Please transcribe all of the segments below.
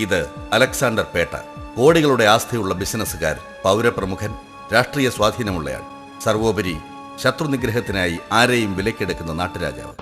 ഇത് അലക്സാണ്ടർ പേട്ട. കോടികളുടെ ആസ്തിയുള്ള ബിസിനസ്സുകാരൻ, പൗരപ്രമുഖൻ, രാഷ്ട്രീയ സ്വാധീനമുള്ളയാൾ, സർവോപരി ശത്രുനിഗ്രഹത്തിനായി ആരെയും വിലക്കെടുക്കുന്ന നാട്ടുരാജാവ്.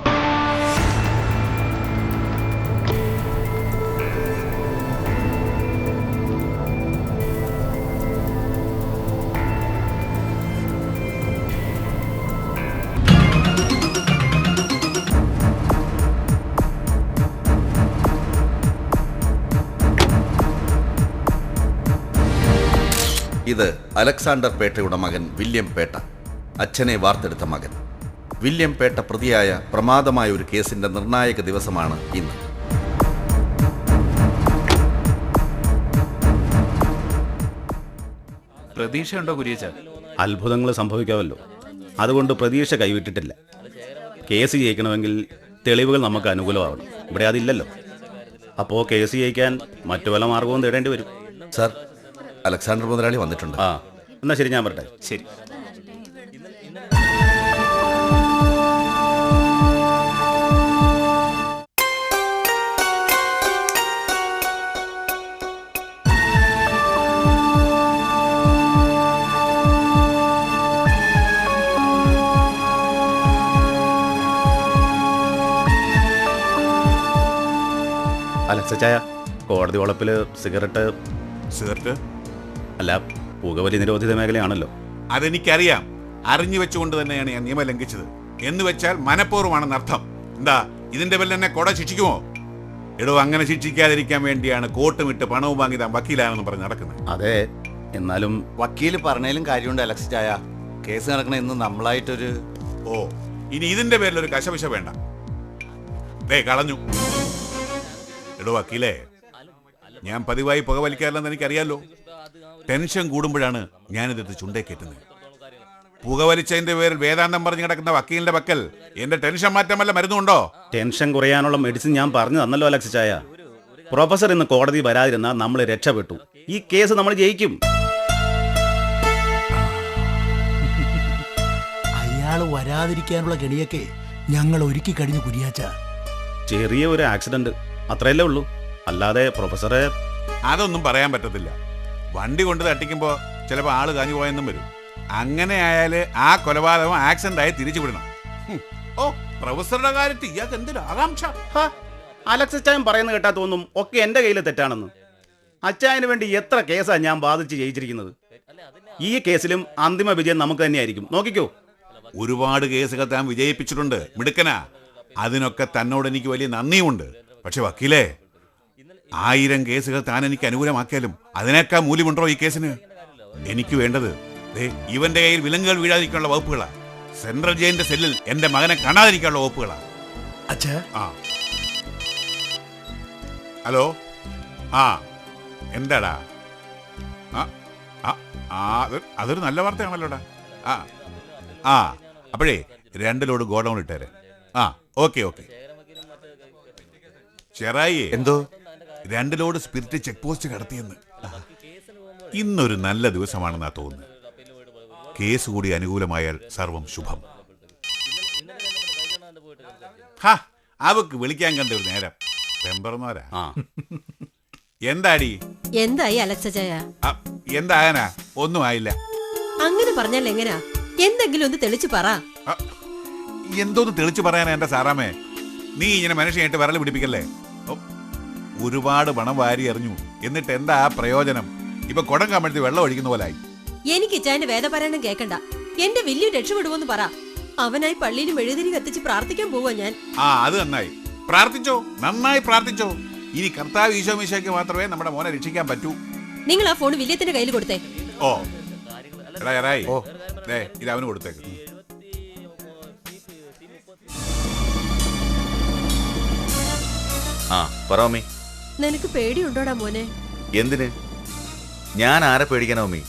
ഇത് അലക്സാണ്ടർ പേട്ടയുടെ മകൻ വില്യം പേട്ട, അച്ഛനെ വാർത്തെടുത്ത മകൻ. വില്യം പേട്ട പ്രതിയായ പ്രമാദമായ ഒരു കേസിന്റെ നിർണായക ദിവസമാണ് ഇന്ന്. പ്രതീക്ഷയുണ്ടോ കുര്യച്ച? അത്ഭുതങ്ങൾ സംഭവിക്കാമല്ലോ. അതുകൊണ്ട് പ്രതീക്ഷ കൈവിട്ടിട്ടില്ല. കേസ് ജയിക്കണമെങ്കിൽ തെളിവുകൾ നമുക്ക് അനുകൂലമാവണം. ഇവിടെ അതില്ലല്ലോ. അപ്പോൾ കേസ് ജയിക്കാൻ മറ്റു പല മാർഗവും തേടേണ്ടി വരും. സാർ, അലക്സാണ്ടർ മുതലാളി വന്നിട്ടുണ്ട്. ആ, എന്നാ ശരി, ഞാൻ വരട്ടെ. ശരി. അലക്സ ചായ, കോടതി വളപ്പിൽ സിഗരറ്റ് അല്ല, പുകവലി നിരോധിത മേഖലയാണല്ലോ. അതെനിക്കറിയാം. അറിഞ്ഞു വെച്ചുകൊണ്ട് തന്നെയാണ് ഞാൻ നിയമം ലംഘിച്ചത്. എന്ന് വെച്ചാൽ മനഃപൂർവ്വമാണെന്ന് അർത്ഥം. എന്താ, ഇതിന്റെ പേരിൽ എന്നെ കോടതി ശിക്ഷിക്കുമോ? എടോ, അങ്ങനെ ശിക്ഷിക്കാതിരിക്കാൻ വേണ്ടിയാണ് കോട്ടും ഇട്ട് പണവും വാങ്ങി താൻ വക്കീലാണെന്ന് പറഞ്ഞ് നടക്കുന്നത്. അതെ, എന്നാലും വക്കീല് പറഞ്ഞാലും കാര്യമുണ്ട് അലക്സ് ചായ. കേസ് നടക്കണ ഇന്ന് നമ്മളായിട്ടൊരു ഇനി ഇതിന്റെ പേരിൽ ഒരു കശപിശ വേണ്ട. കളഞ്ഞു. എടോ വക്കീലേ, ഞാൻ പതിവായി പുകവലിക്കാറില്ലെന്ന് എനിക്കറിയാലോ. ടെൻഷൻ കൂടുമ്പോഴാണ് ഞാനിതെടുത്ത് ചുണ്ടേ കയറ്റുന്നത്. പുകവലിച്ചതിന്റെ പേരിൽ വേദാന്തം പറഞ്ഞു കിടക്കുന്ന വക്കീലിന്റെ പക്കൽ എന്റെ ടെൻഷൻ മാറ്റാൻ വല്ല മരുന്നുണ്ടോ? ടെൻഷൻ കുറയാനുള്ള മെഡിസിൻ ഞാൻ പറഞ്ഞു തന്നല്ലോ അലക്സ് ചായ. പ്രൊഫസർ ഇന്ന് കോടതി വരാതിരുന്നാൽ നമ്മൾ രക്ഷപ്പെട്ടു. ഈ കേസ് നമ്മൾ ജയിക്കും. അയാൾ വരാതിരിക്കാനുള്ള കെണിയൊക്കെ ഞങ്ങൾ ഒരുക്കി കഴിഞ്ഞു കുര്യാച്ച. ചെറിയ ഒരു ആക്സിഡന്റ് അത്രയല്ലേ ഉള്ളൂ. അല്ലാതെ പ്രൊഫസറെ അതൊന്നും പറയാൻ പറ്റത്തില്ല. വണ്ടി കൊണ്ട് തട്ടിക്കുമ്പോ ചിലപ്പോ ആള് കാഞ്ഞു പോയെന്നും വരും. അങ്ങനെ ആയാല് ആ കൊലപാതകം ആക്സിഡന്റ് ആയി തിരിച്ചു വിടണം. പ്രൊഫസറുടെ കാര്യത്തിൽ ഇയാൾക്ക് എന്തൊരു ആകാംക്ഷ. അലക്സ് അച്ചായൻ പറയുന്നത് കേട്ടാ തോന്നും ഒക്കെ എന്റെ കയ്യിൽ തെറ്റാണെന്ന്. അച്ചായന് വേണ്ടി എത്ര കേസാണ് ഞാൻ ബാധിച്ച് ജയിച്ചിരിക്കുന്നത്. ഈ കേസിലും അന്തിമ വിജയം നമുക്ക് തന്നെയായിരിക്കും. നോക്കിക്കോ. ഒരുപാട് കേസുകൾ താൻ വിജയിപ്പിച്ചിട്ടുണ്ട്, മിടുക്കനാ. അതിനൊക്കെ തന്നോട് എനിക്ക് വലിയ നന്ദിയുമുണ്ട്. പക്ഷെ വക്കീലേ, 1000 കേസുകൾ താൻ എനിക്ക് അനുകൂലമാക്കിയാലും അതിനേക്കാൾ മൂല്യമുണ്ടോ ഈ കേസിന്? എനിക്ക് വേണ്ടത് ഇവന്റെ കയ്യിൽ വിലങ്ങുകൾ വീഴാതിരിക്കാനുള്ള വകുപ്പുകളാ. സെൻട്രൽ ജയിലിന്റെ സെല്ലിൽ എന്റെ മകനെ കാണാതിരിക്കാനുള്ള വകുപ്പുകളാ. ഹലോ, എന്താടാ? അതൊരു നല്ല വാർത്തയാണല്ലോടാ. അപ്പോഴേ 2 ലോഡ് ഗോഡൌൺ ഇട്ടേരെ. ഓക്കെ. ചെറായി, എന്തോ 2 ലോഡ് സ്പിരിറ്റ് ചെക്ക് പോസ്റ്റ് കടത്തിയെന്ന്. ഇന്നൊരു നല്ല ദിവസമാണെന്നാ തോന്നുന്നത്. കേസ് കൂടി അനുകൂലമായാൽ സർവം ശുഭം. അവക്ക് വിളിക്കാൻ കണ്ട ഒരു നേരം പെമ്പറന്നോരാ. എന്താടി? എന്തായി അലക്സ ചായ? എന്തായാനാ? ഒന്നും ആയില്ല. അങ്ങനെ പറഞ്ഞാൽ എങ്ങനാ? എന്തെങ്കിലും ഒന്ന് തെളിച്ചു പറ. എന്തോന്ന് തെളിച്ചു പറയാനാ എന്റെ സാറാമേ? നീ ഇങ്ങനെ മനുഷ്യനായിട്ട് വിരൽ പിടിപ്പിക്കല്ലേ. ഒരുപാട് പണം വാരി എറിഞ്ഞു, എന്നിട്ട് എന്താ പ്രയോജനം? ഇപ്പൊ കുടം കമഴ്ത്തി വെള്ളം ഒഴിക്കുന്ന പോലായി. എനിക്ക് ഇച്ചാന്റെ വേദപാരായണം കേക്കണ്ട. എന്റെ വലിയ രക്ഷപ്പെടുവോന്ന് പറ. അവനായി പള്ളിയിൽ മെഴുതിരി കത്തിച്ച് പ്രാർത്ഥിക്കാൻ പോവാ ഞാൻ. അത് നന്നായി. പ്രാർത്ഥിച്ചോ, നന്നായി പ്രാർത്ഥിച്ചോ. ഇനി കർത്താവ് ഈശോ മിശിഹായ്ക്ക് മാത്രമേ നമ്മുടെ മോനെ രക്ഷിക്കാൻ പറ്റൂ. നിങ്ങൾ ആ ഫോൺ വില്യത്തിന്റെ കയ്യിൽ കൊടുത്തേ. ഇത് അവന് കൊടുത്തേക്ക്. പറമി, നിനക്ക് പേടിയുണ്ടോടാ മോനെ? എന്തിന്? ഞാൻ ആരെ പേടിക്കാനോ മമ്മി?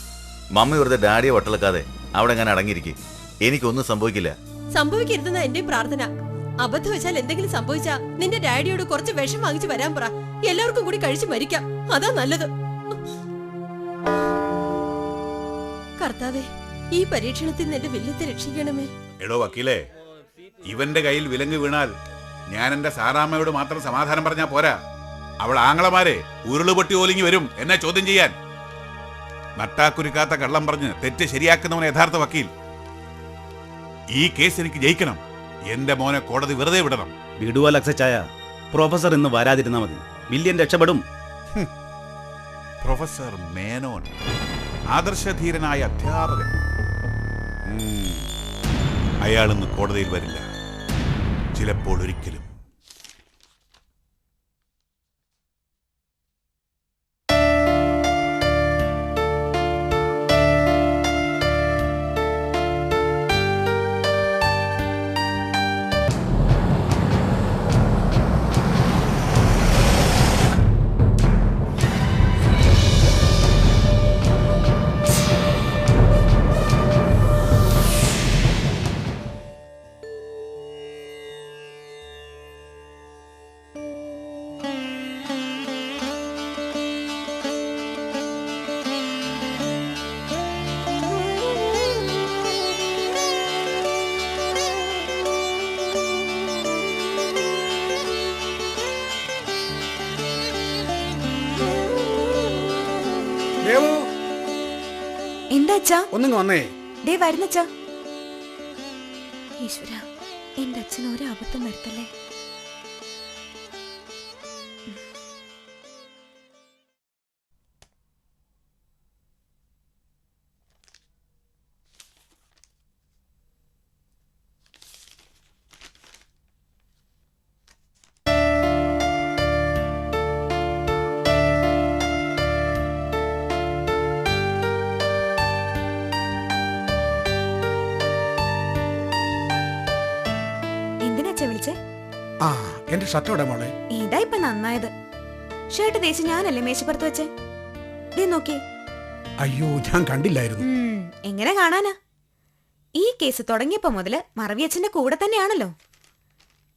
മമ്മി വെറുതെ ഡാഡിയെ വട്ടളക്കാതെ അവിടെ ഞാൻ അടങ്ങിയിരിക്കും. എനിക്കൊന്നും സംഭവിക്കില്ല. സംഭവിക്കരുതെന്ന എന്റെ പ്രാർത്ഥന. അബദ്ധം വെച്ചാൽ എന്തെങ്കിലും സംഭവിച്ചാ നിന്റെ ഡാഡിയോട് കുറച്ച് വിഷം വാങ്ങിച്ചു വരാൻ പറ. എല്ലാവർക്കും കൂടി കഴിച്ചു മരിക്കാം. അതാ നല്ലത്. കർത്താവേ, ഈ പരീക്ഷണത്തിൽ നിന്ന് എന്റെ വില്യത്തെ രക്ഷിക്കണമേ. എടോ വക്കീലേ, ഇവന്റെ കയ്യിൽ വിലങ്ങ് വീണാൽ ഞാൻ എന്റെ സാറാമ്മയോട് മാത്രം സമാധാനം പറഞ്ഞാ പോരാ. അവൾ ആങ്ങളമാരെ ഉരുളുപൊട്ടി ഓലിങ്ങി വരും എന്നെ ചോദ്യം ചെയ്യാൻ. നട്ടാക്കുരുക്കാത്ത കള്ളം പറഞ്ഞ് തെറ്റ് ശരിയാക്കുന്നവൻ യഥാർത്ഥ വക്കീൽ. ഈ കേസ് എനിക്ക് ജയിക്കണം. എന്റെ മോനെ കോടതി വെറുതെ വിടണം. വിടുവോ അലക്സച്ചായ, പ്രൊഫസർ ഇന്ന് വരാതിരുന്നാ മതി. വില്യൻ രക്ഷപ്പെടും. പ്രൊഫസർ മേനോൻ, ആദർശധീരനായ അധ്യാപകൻ. അയാളിന്ന് കോടതിയിൽ വരില്ല. ചിലപ്പോൾ ഒരിക്കലും. എന്താ ഒന്നും വന്നേ. ദേ വരുന്നച്ചാ. ഈശ്വര, എന്റെ അച്ഛൻ ഒരു അബദ്ധം വരുത്തല്ലേ. ആ, എന്റെ ഷർട്ട് എവിടെ മോളെ? ഇതാ ഇപ്പൊ നന്നായത്. ഷർട്ട് തേച്ച് ഞാനല്ലേ മേശപ്പുറത്ത് വെച്ചേ. ദേ നോക്കിയേ. അയ്യോ, ഞാൻ കണ്ടില്ലായിരുന്നു. എങ്ങനെ കാണാനാ? ഈ കേസ് തുടങ്ങിയപ്പോ മുതല് മറവിയച്ഛന്റെ കൂടെ തന്നെയാണല്ലോ.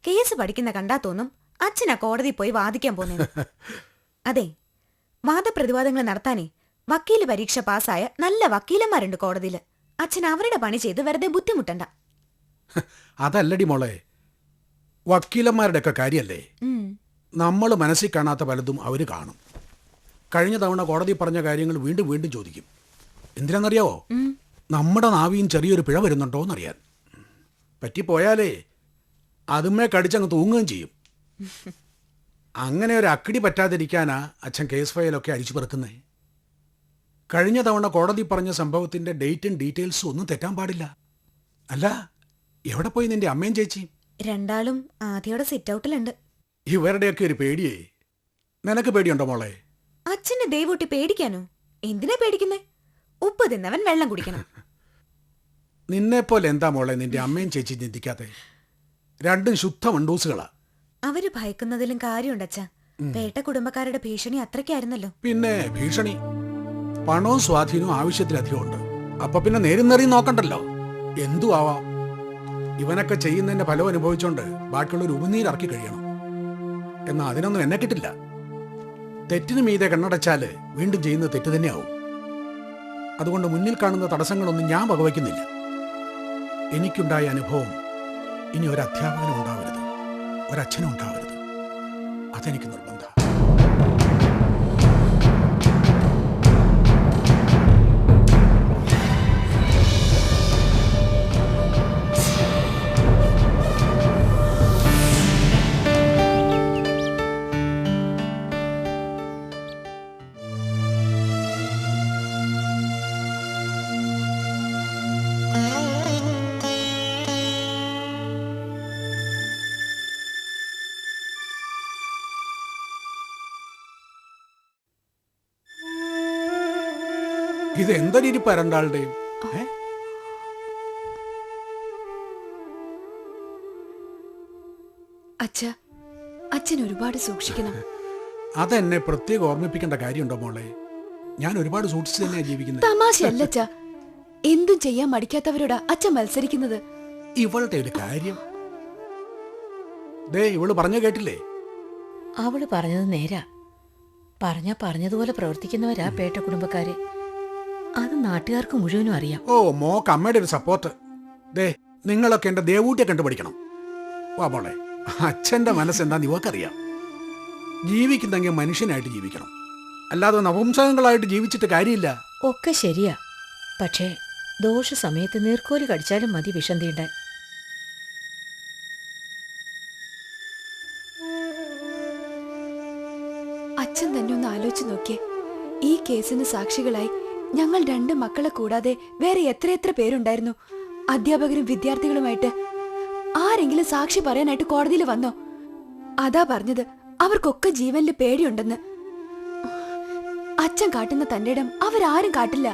കേസ് പഠിക്കുന്ന കണ്ടാ തോന്നും അച്ഛനാ കോടതി പോയി വാദിക്കാൻ പോന്നേന്ന്. അതെ, വാദപ്രതിവാദങ്ങൾ നടത്താനേ വക്കീല് പരീക്ഷ പാസ്സായ നല്ല വക്കീലന്മാരുണ്ട് കോടതിയില്. അച്ഛൻ അവരുടെ പണി ചെയ്ത് വെറുതെ ബുദ്ധിമുട്ടണ്ട. അതല്ലടി മോളെ, വക്കീലന്മാരുടെ ഒക്കെ കാര്യല്ലേ. നമ്മൾ മനസ്സിൽ കാണാത്ത പലതും അവര് കാണും. കഴിഞ്ഞ തവണ കോടതി പറഞ്ഞ കാര്യങ്ങൾ വീണ്ടും വീണ്ടും ചോദിക്കും. എന്തിനാണെന്നറിയാവോ? നമ്മുടെ നാവിയും ചെറിയൊരു പിഴ വരുന്നുണ്ടോന്നറിയാൻ. പറ്റിപ്പോയാലേ അതുമേ കടിച്ചങ്ങ് തൂങ്ങുകയും ചെയ്യും. അങ്ങനെ ഒരു അക്കിടി പറ്റാതിരിക്കാനാ അച്ഛൻ കേസ് ഫയലൊക്കെ അരിച്ചു പെറുക്കുന്നേ. കഴിഞ്ഞ തവണ കോടതി പറഞ്ഞ സംഭവത്തിന്റെ ഡേറ്റും ഡീറ്റെയിൽസും ഒന്നും തെറ്റാൻ പാടില്ല. അല്ല, എവിടെ പോയി നിന്റെ അമ്മയും ചേച്ചിയും? രണ്ടാളും ആദ്യയുടെ സിറ്റ് ഔട്ടിലുണ്ട്. ഇവരുടെയൊക്കെ ഒരു പേടിയേ. നിനക്ക് പേടിയുണ്ടോ മോളെ? അച്ഛനെ ദൈവൂട്ടി പേടിക്കാനോ? എന്തിനാ പേടിക്കുന്നേ? ഉപ്പ് തിന്നവൻ വെള്ളം കുടിക്കണം. നിന്നെപ്പോലെ എന്താ മോളെ നിന്റെ അമ്മയും ചേച്ചി ചിന്തിക്കാതെ? രണ്ടും ശുദ്ധ മണ്ടൂസുകളാ. അവര് ഭയക്കുന്നതിലും കാര്യമുണ്ട് അച്ഛാ. പേട്ട കുടുംബക്കാരുടെ ഭീഷണി അത്രയ്ക്കായിരുന്നല്ലോ. പിന്നെ ഭീഷണി, പണവും സ്വാധീനവും ആവശ്യത്തിലധികം ഉണ്ട്. അപ്പൊ പിന്നെ നേരും നെറിയും നോക്കണ്ടല്ലോ. എന്തു ആവാം. ഇവനൊക്കെ ചെയ്യുന്നതിന്റെ ഫലം അനുഭവിച്ചോണ്ട് ബാക്കിയുള്ളൊരു ഉമിനീരിറക്കി കഴിയണം. എന്നാൽ അതിനൊന്നും എന്നെ കിട്ടില്ല. തെറ്റിന് മീതെ കണ്ണടച്ചാല് വീണ്ടും ചെയ്യുന്നത് തെറ്റ് തന്നെയാവും. അതുകൊണ്ട് മുന്നിൽ കാണുന്ന തടസ്സങ്ങളൊന്നും ഞാൻ വകവയ്ക്കുന്നില്ല. എനിക്കുണ്ടായ അനുഭവം ഇനി ഒരു അധ്യാപകനും ഉണ്ടാവരുത്, ഒരച്ഛനും ഉണ്ടാവരുത്. അതെനിക്ക് നിർബന്ധം. ഇത് എന്തൊരിപ്പാ രണ്ടാളുടെയും? അച്ഛൻ ഒരുപാട് സൂക്ഷിക്കണം. അതെന്നെ പ്രത്യേകം ഓർമ്മിപ്പിക്കേണ്ട കാര്യമുണ്ടോ മോളെ? ഞാൻ ഒരുപാട് സൂക്ഷിച്ച് തന്നെയാ ജീവിക്കുന്നത്. തമാശയല്ല അച്ഛാ. എന്തും ചെയ്യാൻ മടിക്കാത്തവരോടാ അച്ഛൻ മത്സരിക്കുന്നത്. ഇവളുടെ ഒരു കാര്യം ദേ, ഇവള് പറഞ്ഞു കേട്ടില്ലേ? അവള് പറഞ്ഞത് നേരാ. പറഞ്ഞതുപോലെ പ്രവർത്തിക്കുന്നവരാ പേട്ട കുടുംബക്കാര്. അത് നാട്ടുകാർക്ക് മുഴുവനും അറിയാം. ഓ, മോക്ക് അമ്മയുടെ ഒരു സപ്പോർട്ട്. ദേ, നിങ്ങളൊക്കെ എന്റെ ദേവൂട്ടിയെ കണ്ടുപിടിക്കണം. വാ മോളെ, അച്ഛന്റെ മനസ്സെന്താ നിങ്ങൾക്കറിയാം. ജീവിക്കുന്നെങ്കിൽ മനുഷ്യനായിട്ട് ജീവിക്കണം, അല്ലാതെ നപുംസകങ്ങളായിട്ട് ജീവിച്ചിട്ട് കാര്യമില്ല. ഒക്കെ ശരിയാ, പക്ഷേ ദോഷ സമയത്ത് നീർക്കോലി കടിച്ചാലും മതി വിഷം തീണ്ടാൻ. അച്ഛൻ തന്നെ ഒന്ന് ആലോചിച്ച് നോക്കിയേ. ഈ കേസിന് സാക്ഷികളായി ഞങ്ങൾ 2 മക്കളെ കൂടാതെ വേറെ എത്രയെത്ര പേരുണ്ടായിരുന്നു, അധ്യാപകരും വിദ്യാർത്ഥികളുമായിട്ട്. ആരെങ്കിലും സാക്ഷി പറയാനായിട്ട് കോടതിയിൽ വന്നോ? അതാ പറഞ്ഞത്, അവർക്കൊക്കെ ജീവനിൽ പേടിയുണ്ടെന്ന്. അച്ഛൻ കാട്ടുന്ന തന്റെ ഇടം അവരാരും കാട്ടില്ല.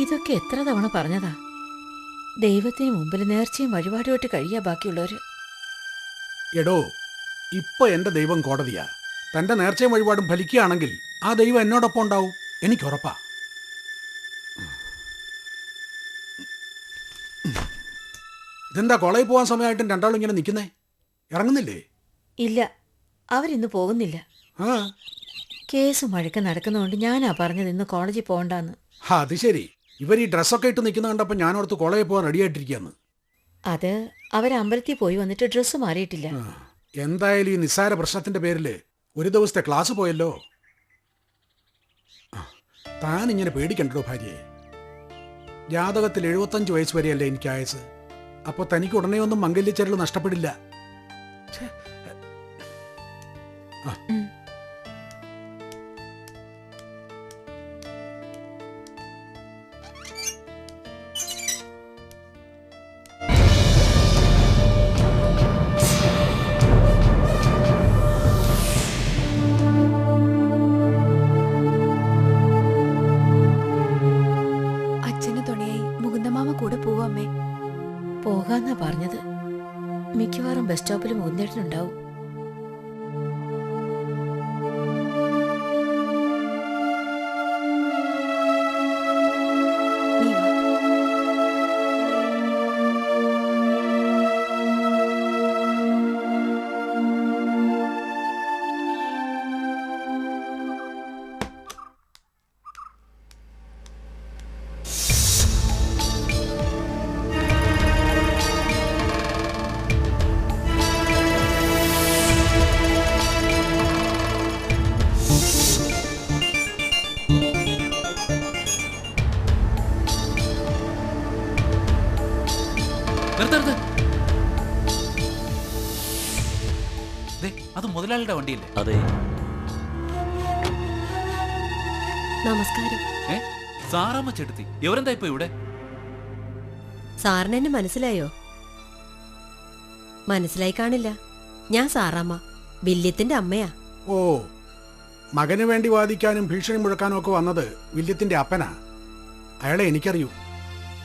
ഇതൊക്കെ എത്ര തവണ പറഞ്ഞതാ. ദൈവത്തിന് മുമ്പിൽ നേർച്ചയും വഴിപാടുമായിട്ട് കഴിയാ ബാക്കിയുള്ളവര്. എടോ, ഇപ്പൊ എന്റെ ദൈവം കോടതിയാ. തന്റെ നേർച്ചയും വഴിപാടും ഫലിക്കുകയാണെങ്കിൽ ആ ദൈവം എന്നോടൊപ്പം ഉണ്ടാവും, എനിക്കുറപ്പാ. ഇതെന്താ കോളേജിൽ പോകാൻ സമയമായിട്ടും രണ്ടാളും ഇങ്ങനെ നിൽക്കുന്നേ? ഇറങ്ങുന്നില്ലേ? ഇല്ല, അവരിന്ന് പോകുന്നില്ല. ആ, കേസ് മഴക്ക് നടക്കുന്നതുകൊണ്ട് ഞാനാ പറഞ്ഞത് ഇന്ന് കോളേജിൽ പോകണ്ടെന്ന്. അത് ശരി. ഇവർ ഈ ഡ്രസ്സൊക്കെ ഇട്ട് നിൽക്കുന്ന കണ്ടപ്പോൾ ഞാനോർത്ത് കോളേജിൽ പോകാൻ റെഡി ആയിട്ടിരിക്കുകയെന്ന്. അത് അവരമ്പലത്തിൽ പോയി വന്നിട്ട് ഡ്രസ്സ് മാറിയിട്ടില്ല. എന്തായാലും ഈ നിസ്സാര പ്രശ്നത്തിന്റെ പേരിൽ ഒരു ദിവസത്തെ ക്ലാസ് പോയല്ലോ. താൻ ഇങ്ങനെ പേടിക്കണ്ടോ ഭാര്യയെ? ജാതകത്തിൽ 75 വയസ്സ് വരെയല്ലേ എനിക്ക് ആയസ്. അപ്പോൾ തനിക്ക് ഉടനെ ഒന്നും മംഗല്യച്ചരൽ നഷ്ടപ്പെടില്ല. അച്ഛന് തുണയായി മുകുന്ദമാമ കൂടെ പോവാമ്മേ. പോകാന്നാ പറഞ്ഞത്. മിക്കവാറും ബസ് സ്റ്റോപ്പിൽ മുന്നേറ്റുണ്ടാവും. നീ വാ. അത് മുതലാളിയുടെ വണ്ടിയല്ലേ? അതെ. നമസ്കാരം. സാറാമ്മ ചെടുത്തി എവരെന്താ ഇപ്പൊ ഇവിടെ? സാറിന് എന്നെ മനസ്സിലായോ? മനസ്സിലായി കാണില്ല. ഞാൻ സാറാമ്മ, വില്യത്തിന്റെ അമ്മയാ. ഓ, മകന് വേണ്ടി വാദിക്കാനും ഭീഷണി മുഴക്കാനും ഒക്കെ വന്നത് വില്യത്തിന്റെ അപ്പനാ. അയാളെ എനിക്കറിയൂ.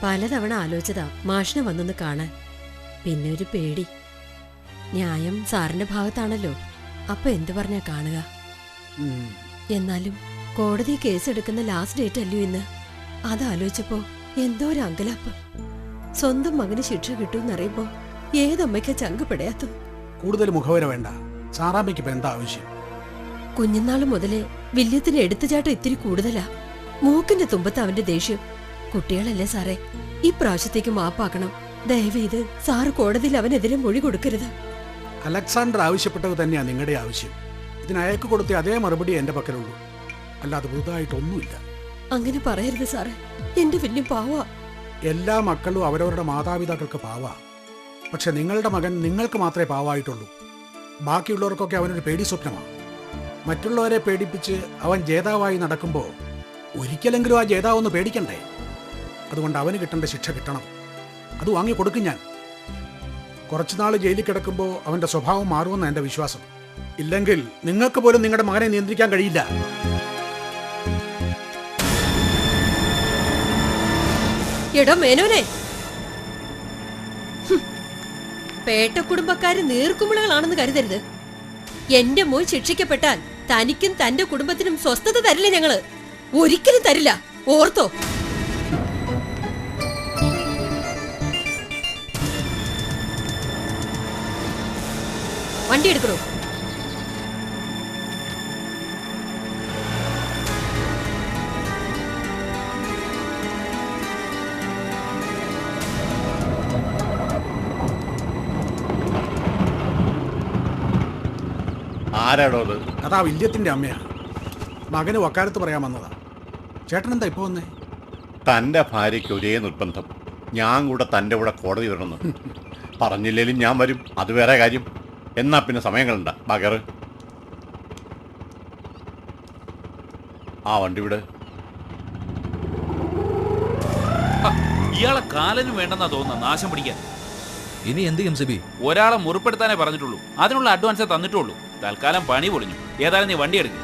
പലതവണ ആലോചിച്ചതാ മാഷിനെ വന്നൊന്ന് കാണാൻ. പിന്നെ ഒരു പേടി. ന്യായം സാറിന്റെ ഭാഗത്താണല്ലോ, അപ്പൊ എന്തു പറഞ്ഞാ കാണുക. എന്നാലും കോടതി കേസെടുക്കുന്ന ലാസ്റ്റ് ഡേറ്റ് അല്ലയോ ഇന്ന്. അതാലോചിച്ചപ്പോ എന്തോ ഒരു അങ്കലാപ്പ്. സ്വന്തം മകന് ശിക്ഷ കിട്ടുമെന്നറിയുമ്പോ ഏതമ്മയ്ക്ക് ചങ്ക് പിടയാത്തു. കൂടുതൽ മുഖവര വേണ്ട. സാറാമ്മയ്ക്ക് ഇപ്പൊ എന്താ ആവശ്യം? കുഞ്ഞുനാള് മുതലേ വില്യത്തിന് എടുത്തുചാട്ടം ഇത്തിരി കൂടുതലാ. മൂക്കിന്റെ തുമ്പത്ത് അവന്റെ ദേഷ്യം. കുട്ടികളല്ലേ സാറേ, ഈ പ്രാവശ്യത്തേക്ക് മാപ്പാക്കണം. ദയവേത് സാറ് കോടതിയിൽ അവനെതിരെ മൊഴി കൊടുക്കരുത്. അലക്സാണ്ടർ ആവശ്യപ്പെട്ടത് തന്നെയാ നിങ്ങളുടെ ആവശ്യം. ഇതിന് അയക്ക് കൊടുത്ത അതേ മറുപടി എന്റെ പക്കലുള്ളൂ, അല്ലാതെ പുതുതായിട്ടൊന്നുമില്ല. അങ്ങനെ പറയരുത് സാറേ, എന്റെ വലിയ പാവാ. എല്ലാ മക്കളും അവരവരുടെ മാതാപിതാക്കൾക്ക് പാവാ. പക്ഷെ നിങ്ങളുടെ മകൻ നിങ്ങൾക്ക് മാത്രമേ പാവായിട്ടുള്ളൂ. ബാക്കിയുള്ളവർക്കൊക്കെ അവനൊരു പേടി സ്വപ്നമാണ്. മറ്റുള്ളവരെ പേടിപ്പിച്ച് അവൻ ജേതാവായി നടക്കുമ്പോൾ ഒരിക്കലെങ്കിലും ആ ജേതാവൊന്ന് പേടിക്കണ്ടേ? അതുകൊണ്ട് അവന് കിട്ടേണ്ട ശിക്ഷ കിട്ടണം. അത് വാങ്ങി കൊടുക്കും ഞാൻ. കുറച്ചുനാൾ ജയിലിൽ കിടക്കുമ്പോൾ അവന്റെ സ്വഭാവം മാറുമെന്ന് എന്റെ വിശ്വാസം. ഇല്ലെങ്കിൽ നിങ്ങൾക്ക് പോലും നിങ്ങളുടെ മകനെ നിയന്ത്രിക്കാൻ കഴിയില്ല. എടോ മേനോനെ, പേട്ട കുടുംബക്കാര് നീർക്കുമിളകളാണെന്ന് കരുതരുത്. എന്റെ മോൻ ശിക്ഷിക്കപ്പെട്ടാൽ തനിക്കും തന്റെ കുടുംബത്തിനും സ്വസ്ഥത തരില്ല ഞങ്ങള്. ഒരിക്കലും തരില്ല, ഓർത്തോ. വണ്ടി എടുക്കണോ? ആരാടോ അത്? അതാ വില്യത്തിന്റെ അമ്മയാ. മകന് വക്കാലത്ത് പറയാൻ വന്നതാ. ചേട്ടൻ എന്താ ഇപ്പൊ വന്നേ? തൻ്റെ ഭാര്യയ്ക്ക് ഒരേ നിർബന്ധം, ഞാൻ കൂടെ തൻ്റെ കൂടെ കോടതി വരണമെന്ന്. പറഞ്ഞില്ലേലും ഞാൻ വരും, അത് വേറെ കാര്യം. എന്നാ പിന്നെ സമയങ്ങളുണ്ട ബഗറ്. ആ വണ്ടി വിടെ. ഇയാളെ കാലനും വേണ്ടെന്നാ തോന്നുന്ന നാശം പിടിക്കാൻ. ഇനി എന്ത് ചെയ്യും സിബി? ഒരാളെ മുറിപ്പെടുത്താനേ പറഞ്ഞിട്ടുള്ളൂ, അതിനുള്ള അഡ്വാൻസേ തന്നിട്ടുള്ളൂ. തൽക്കാലം പണി പൊളിഞ്ഞു. ഏതായാലും നീ വണ്ടി എടുക്കും.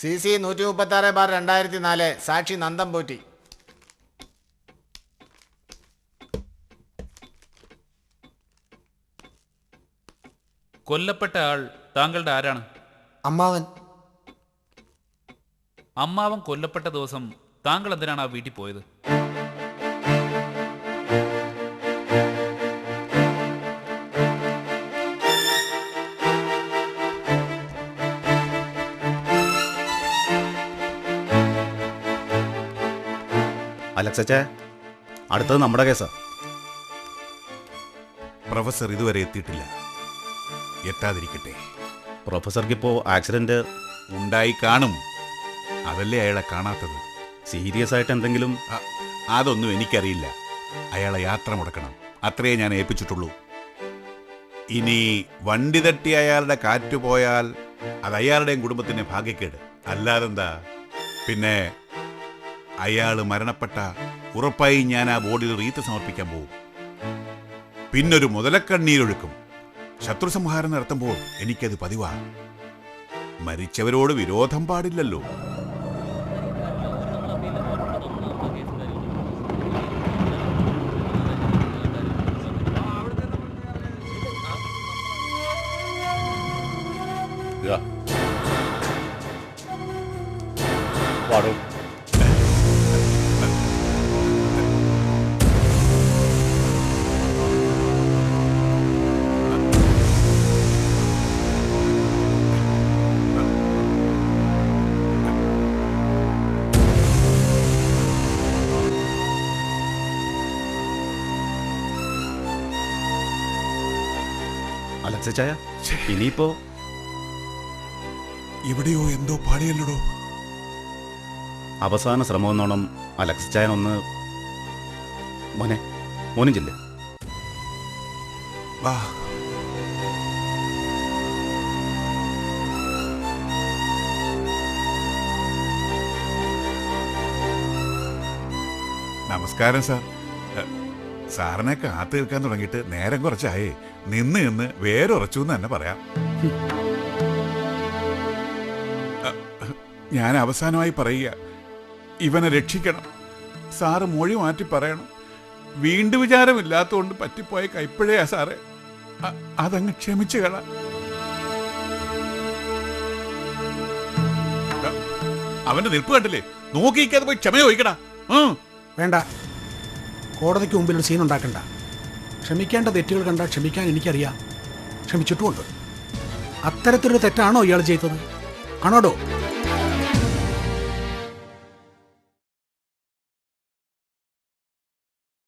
CC 136/2004 സാക്ഷി നന്ദം പോറ്റി. കൊല്ലപ്പെട്ട ആൾ താങ്കളുടെ ആരാണ്? അമ്മാവൻ. അമ്മാവൻ കൊല്ലപ്പെട്ട ദിവസം താങ്കൾ എന്തിനാണ് ആ വീട്ടിൽ പോയത്? അലക്സച്ചേ, അടുത്തത് നമ്മുടെ കേസാ. പ്രൊഫസർ ഇതുവരെ എത്തിയിട്ടില്ല. എത്താതിരിക്കട്ടെ. പ്രൊഫസർക്ക് ആക്സിഡന്റ് ഉണ്ടായി കാണും. അതല്ലേ അയാളെ കാണാത്തത്. സീരിയസ് ആയിട്ട് എന്തെങ്കിലും? അതൊന്നും എനിക്കറിയില്ല. അയാളെ യാത്ര മുടക്കണം, അത്രേ ഞാൻ ഏൽപ്പിച്ചിട്ടുള്ളൂ. ഇനി വണ്ടി തട്ടി അയാളുടെ കാറ്റ് പോയാൽ അത് അയാളുടെയും കുടുംബത്തിന്റെ ഭാഗ്യക്കേട്, അല്ലാതെന്താ. പിന്നെ അയാൾ മരണപ്പെട്ട ഉറപ്പായി ഞാൻ ആ ബോഡിയിൽ റീത്ത് സമർപ്പിക്കാൻ പോകും. പിന്നൊരു മുതലക്കണ്ണീരൊഴുക്കും. ശത്രുസംഹാരം നടത്തുമ്പോൾ എനിക്കത് പതിവാ. മരിച്ചവരോട് വിരോധം പാടില്ലല്ലോ. വാടോ. അലക്സച്ചായ, ഇനിയിപ്പോ എവിടെയോ എന്തോ പാടിയല്ലോ. അവസാന ശ്രമമെന്നോണം അലക്സച്ചായനൊന്ന് മോനും ചെല്ലേ. നമസ്കാരം സാർ. സാറിനെ കാത്തു നിൽക്കാൻ തുടങ്ങിയിട്ട് നേരം കുറച്ചായേ. നിന്ന് വേരുറച്ചു എന്ന് തന്നെ പറയാം. ഞാൻ അവസാനമായി പറയുക, ഇവനെ രക്ഷിക്കണം. സാറ് മൊഴി മാറ്റി പറയണം. വീണ്ടും വിചാരമില്ലാത്തതുകൊണ്ട് പറ്റിപ്പോയ കൈപ്പിഴയാ സാറേ. അതങ്ങ് ക്ഷമിച്ചു കള. അവന്റെ നിൽപ്പ് കണ്ടില്ലേ? നോക്കിക്കാതെ പോയി ക്ഷമ ചോദിക്കടാ. വേണ്ട, കോടതിക്ക് മുമ്പിൽ ഒരു സീൻ ഉണ്ടാക്കണ്ട. ക്ഷമിക്കേണ്ട തെറ്റുകൾ കണ്ടാൽ ക്ഷമിക്കാൻ എനിക്കറിയാം, ക്ഷമിച്ചിട്ടുമുണ്ട്. അത്തരത്തിലൊരു തെറ്റാണോ ഇയാൾ ചെയ്തത്? ആണോടോ?